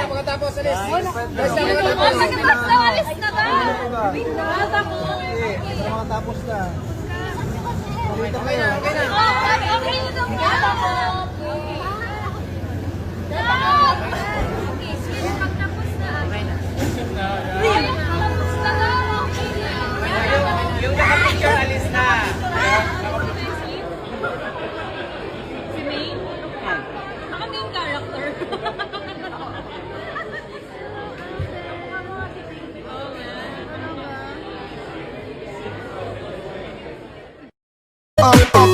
Pagkatapos, alis. Pagkatapos na. Okay na. Yung nakapicture, alis na. Si May? Ako na yung character. Up, up.